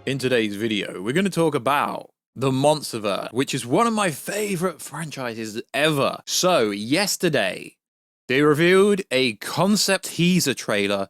In today's video, we're going to talk about the MonsterVerse, which is one of my favorite franchises ever. So, yesterday, they revealed a concept teaser trailer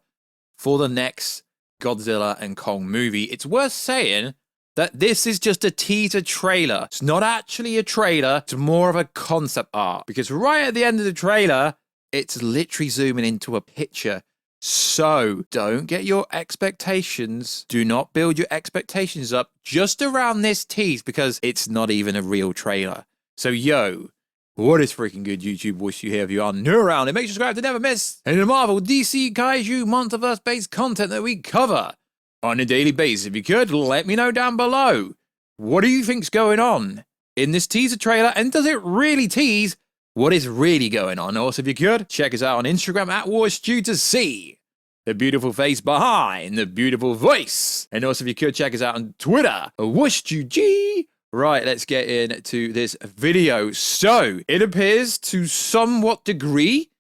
for the next Godzilla and Kong movie. It's worth saying that this is just a teaser trailer. It's not actually a trailer, it's more of a concept art. Because right at the end of the trailer, it's literally zooming into a picture. So, don't get your expectations, do not build your expectations up just around this tease because it's not even a real trailer. So, yo, what is freaking good, YouTube? Wish you here if you are new around it. Make sure to subscribe to never miss any of the Marvel, DC, Kaiju, MonsterVerse-based content that we cover on a daily basis. If you could, let me know down below. What do you think's going on in this teaser trailer? And does it really tease what is really going on? Also, if you could, check us out on Instagram at Warstu to see the beautiful face behind the beautiful voice. And also, if you could, check us out on Twitter, WarstuG. Right, let's get into this video. So, it appears to somewhat degree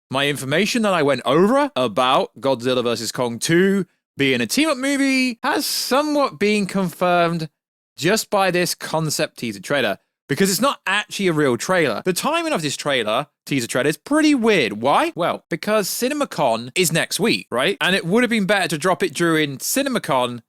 my information that I went over about Godzilla vs Kong 2 being a team-up movie has somewhat been confirmed just by this concept teaser trailer. Because it's not actually a real trailer. The timing of this teaser trailer, is pretty weird. Why? Well, because CinemaCon is next week, right? And it would have been better to drop it during CinemaCon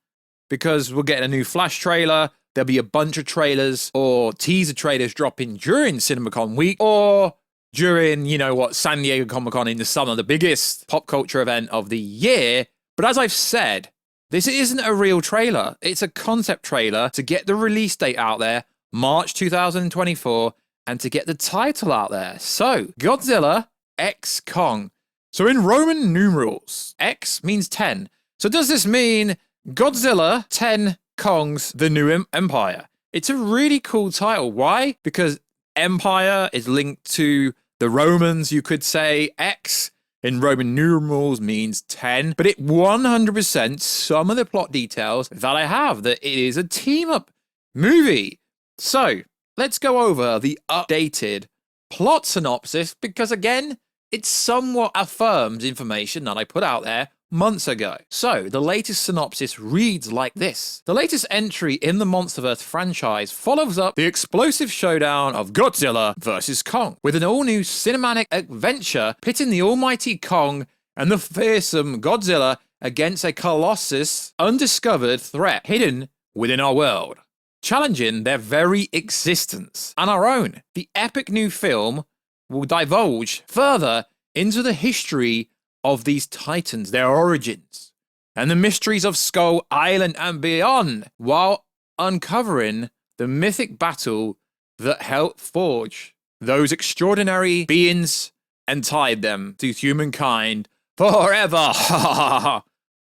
because we're getting a new Flash trailer. There'll be a bunch of trailers or teaser trailers dropping during CinemaCon week or during, San Diego Comic-Con in the summer, the biggest pop culture event of the year. But as I've said, this isn't a real trailer. It's a concept trailer to get the release date out there, March 2024, and to get the title out there. So, Godzilla x Kong. So in Roman numerals, X means 10. So does this mean Godzilla 10 Kongs the New Empire? It's a really cool title. Why? Because Empire is linked to the Romans, you could say. X in Roman numerals means 10. But it 100% some of the plot details that I have, that it is a team-up movie. So, let's go over the updated plot synopsis because, again, it somewhat affirms information that I put out there months ago. So, the latest synopsis reads like this. The latest entry in the MonsterVerse franchise follows up the explosive showdown of Godzilla vs Kong with an all-new cinematic adventure pitting the almighty Kong and the fearsome Godzilla against a colossal, undiscovered threat hidden within our world, challenging their very existence and our own. The epic new film will divulge further into the history of these titans, their origins, and the mysteries of Skull Island and beyond, while uncovering the mythic battle that helped forge those extraordinary beings and tied them to humankind forever.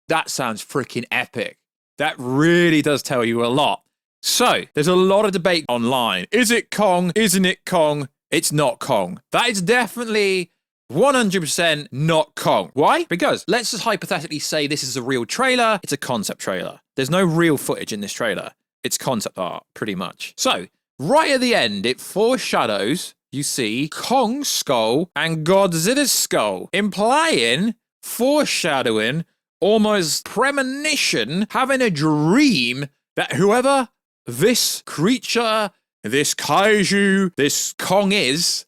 That sounds freaking epic. That really does tell you a lot. So, there's a lot of debate online. Is it Kong? Isn't it Kong? It's not Kong. That is definitely 100% not Kong. Why? Because let's just hypothetically say this is a real trailer. It's a concept trailer. There's no real footage in this trailer. It's concept art, pretty much. So, right at the end, it foreshadows, you see, Kong's skull and Godzilla's skull, implying, foreshadowing, almost premonition, having a dream that whoever this creature, this kaiju, this Kong is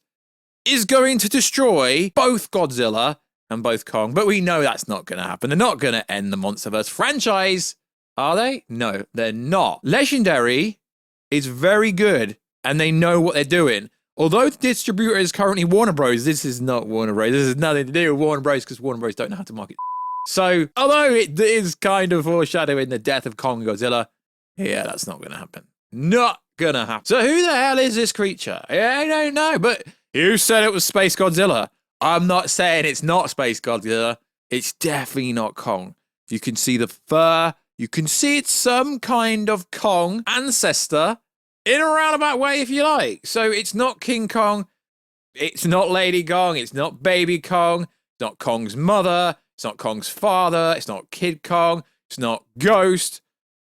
going to destroy both Godzilla and both Kong. But we know that's not going to happen. They're not going to end the MonsterVerse franchise, are they? No, they're not. Legendary is very good, and they know what they're doing. Although the distributor is currently Warner Bros., this is not Warner Bros. This has nothing to do with Warner Bros. Because Warner Bros. Don't know how to market. So, although it is kind of foreshadowing the death of Kong and Godzilla, yeah, that's not going to happen. Not going to happen. So who the hell is this creature? I don't know, but you said it was Space Godzilla. I'm not saying it's not Space Godzilla. It's definitely not Kong. You can see the fur. You can see it's some kind of Kong ancestor in a roundabout way, if you like. So it's not King Kong. It's not Lady Kong. It's not Baby Kong. It's not Kong's mother. It's not Kong's father. It's not Kid Kong. It's not Ghost.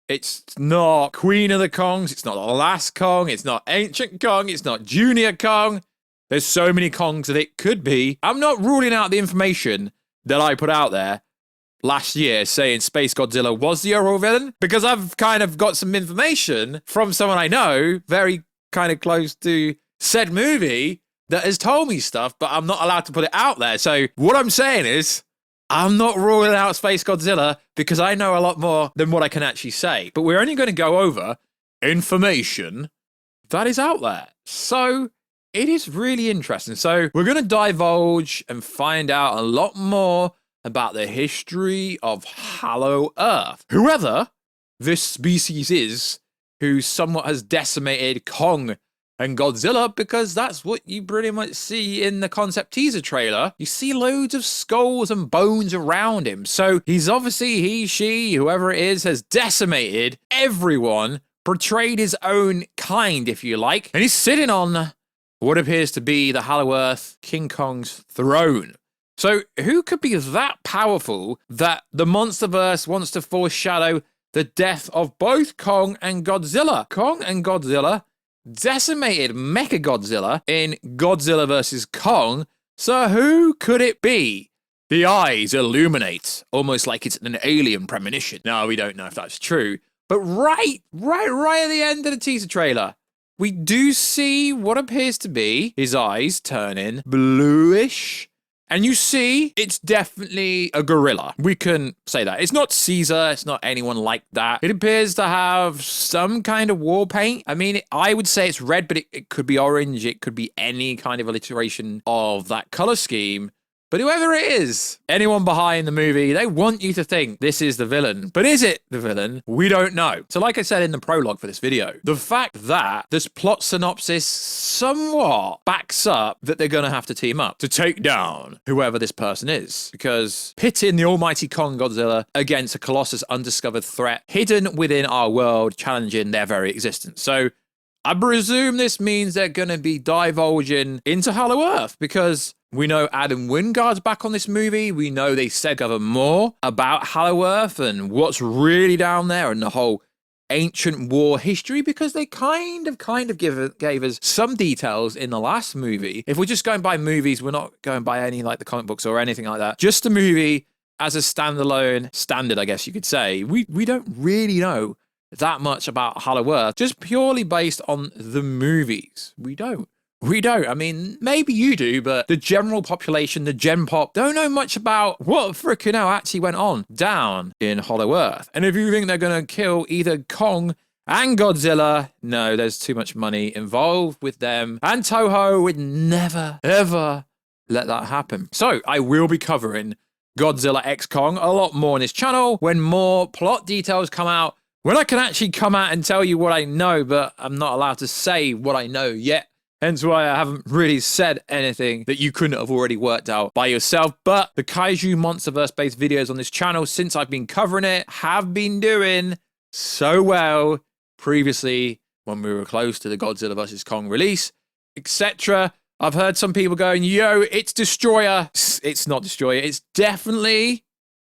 It's not Queen of the Kongs. It's not the last Kong. It's not Ancient Kong. It's not Junior Kong. There's so many Kongs that it could be. I'm not ruling out the information that I put out there last year saying Space Godzilla was the overall villain, because I've kind of got some information from someone I know very kind of close to said movie that has told me stuff, but I'm not allowed to put it out there. So what I'm saying is I'm not ruling out Space Godzilla because I know a lot more than what I can actually say. But we're only going to go over information that is out there. So it is really interesting. So we're going to divulge and find out a lot more about the history of Hollow Earth. Whoever this species is who somewhat has decimated Kong and Godzilla, because that's what you pretty much see in the concept teaser trailer. You see loads of skulls and bones around him. So he's obviously, he, she, whoever it is, has decimated everyone, portrayed his own kind, if you like. And he's sitting on what appears to be the Hollow Earth King Kong's throne. So who could be that powerful that the MonsterVerse wants to foreshadow the death of both Kong and Godzilla? Kong and Godzilla decimated Mechagodzilla in Godzilla vs Kong. So who could it be? The eyes illuminate, almost like it's an alien premonition. No, we don't know if that's true. But right at the end of the teaser trailer, we do see what appears to be his eyes turning bluish. And you see, it's definitely a gorilla. We can say that. It's not Caesar. It's not anyone like that. It appears to have some kind of war paint. I mean, I would say it's red, but it could be orange. It could be any kind of alliteration of that color scheme. But whoever it is, anyone behind the movie, they want you to think this is the villain. But is it the villain? We don't know. So like I said in the prologue for this video, the fact that this plot synopsis somewhat backs up that they're going to have to team up to take down whoever this person is. Because pitting the almighty Kong Godzilla against a colossal undiscovered threat hidden within our world, challenging their very existence. So I presume this means they're going to be divulging into Hollow Earth, because we know Adam Wingard's back on this movie. We know they said more about Hollow Earth and what's really down there and the whole ancient war history, because they kind of gave us some details in the last movie. If we're just going by movies, we're not going by any like the comic books or anything like that. Just a movie as a standalone standard, I guess you could say. We don't really know that much about Hollow Earth, just purely based on the movies. We don't. I mean, maybe you do, but the general population, the gen pop, don't know much about what frickin' hell actually went on down in Hollow Earth. And if you think they're going to kill either Kong and Godzilla, no, there's too much money involved with them. And Toho would never, ever let that happen. So I will be covering Godzilla x Kong a lot more on this channel when more plot details come out. When I can actually come out and tell you what I know, but I'm not allowed to say what I know yet. Hence why I haven't really said anything that you couldn't have already worked out by yourself. But the Kaiju MonsterVerse based videos on this channel, since I've been covering it, have been doing so well previously when we were close to the Godzilla vs Kong release, etc. I've heard some people going, yo, it's Destroyer. It's not Destroyer. It's definitely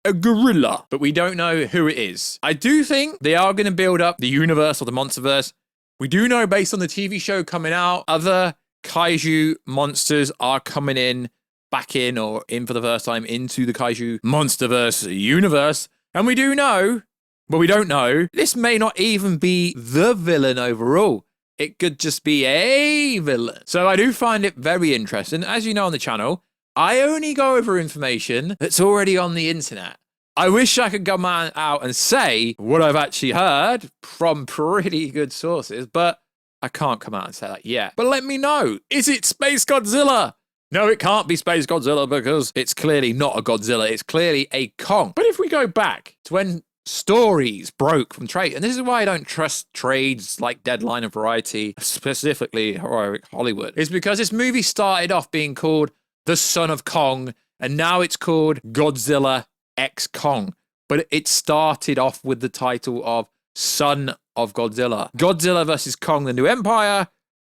a gorilla, but we don't know who it is. I do think they are going to build up the universe or the MonsterVerse. We do know, based on the TV show coming out, other kaiju monsters are coming back in or in for the first time into the Kaiju MonsterVerse universe. And we do know, but we don't know, this may not even be the villain overall. It could just be a villain. So I do find it very interesting. As you know on the channel, I only go over information that's already on the internet. I wish I could come out and say what I've actually heard from pretty good sources, but I can't come out and say that yet. But let me know, is it Space Godzilla? No, it can't be Space Godzilla because it's clearly not a Godzilla. It's clearly a Kong. But if we go back to when stories broke from trade, and this is why I don't trust trades like Deadline and Variety, specifically Heroic Hollywood, is because this movie started off being called The Son of Kong, and now it's called Godzilla x Kong, but it started off with the title of Son of Godzilla. Godzilla vs Kong, the New Empire.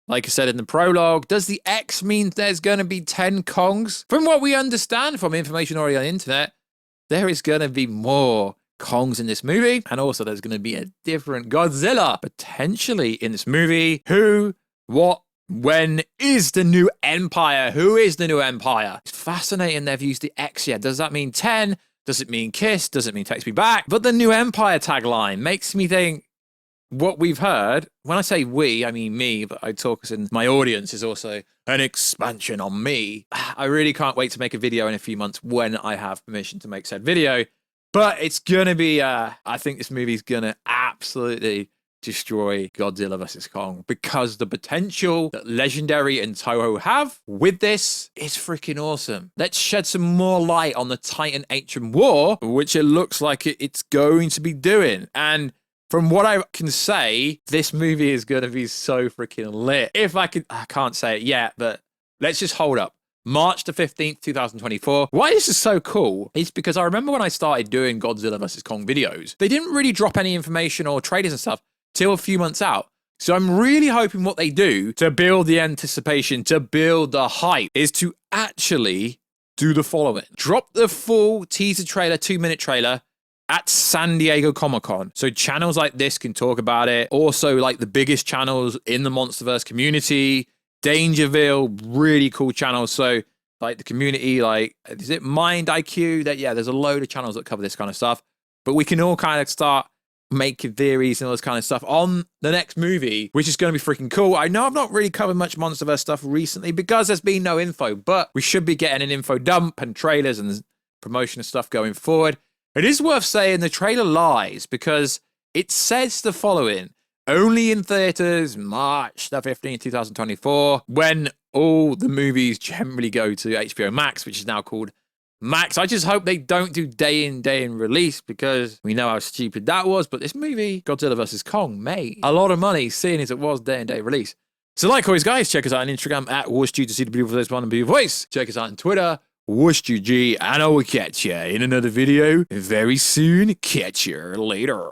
Like I said in the prologue, does the X mean there's going to be 10 Kongs? From what we understand from information already on the internet, there is going to be more Kongs in this movie, and also there's going to be a different Godzilla potentially in this movie. Who, what, when is the new empire? Who is the new empire? It's fascinating they've used the X yet. Does that mean 10? Does it mean kiss? Does it mean text me back? But the New Empire tagline makes me think what we've heard. When I say we, I mean me, but I talk as in my audience is also an expansion on me. I really can't wait to make a video in a few months when I have permission to make said video. But it's gonna be, I think this movie's gonna absolutely destroy Godzilla vs Kong, because the potential that Legendary and Toho have with this is freaking awesome. Let's shed some more light on the Titan Ancient War, which it looks like it's going to be doing. And from what I can say, this movie is going to be so freaking lit. I can't say it yet, but let's just hold up. March the 15th, 2024. Why this is so cool is because I remember when I started doing Godzilla vs Kong videos, they didn't really drop any information or trailers and stuff till a few months out. So I'm really hoping what they do to build the anticipation, to build the hype, is to actually do the following. Drop the full teaser trailer, 2-minute trailer, at San Diego Comic-Con. So channels like this can talk about it. Also, like the biggest channels in the MonsterVerse community, Dangerville, really cool channels. So like the community, like, is it Mind IQ? There's a load of channels that cover this kind of stuff. But we can all kind of start making theories and all this kind of stuff on the next movie, which is going to be freaking cool. I know I've not really covered much MonsterVerse stuff recently because there's been no info, but we should be getting an info dump and trailers and promotion and stuff going forward. It is worth saying the trailer lies because it says the following: only in theaters March the 15th, 2024, when all the movies generally go to HBO Max, which is now called Max. I just hope they don't do day in release, because we know how stupid that was. But this movie, Godzilla vs Kong, made a lot of money, seeing as it was day in release. So like always, guys, check us out on Instagram at Warstu to see the beautiful face, one and beautiful voice. Check us out on Twitter, WarstuG, and I will catch you in another video very soon. Catch you later.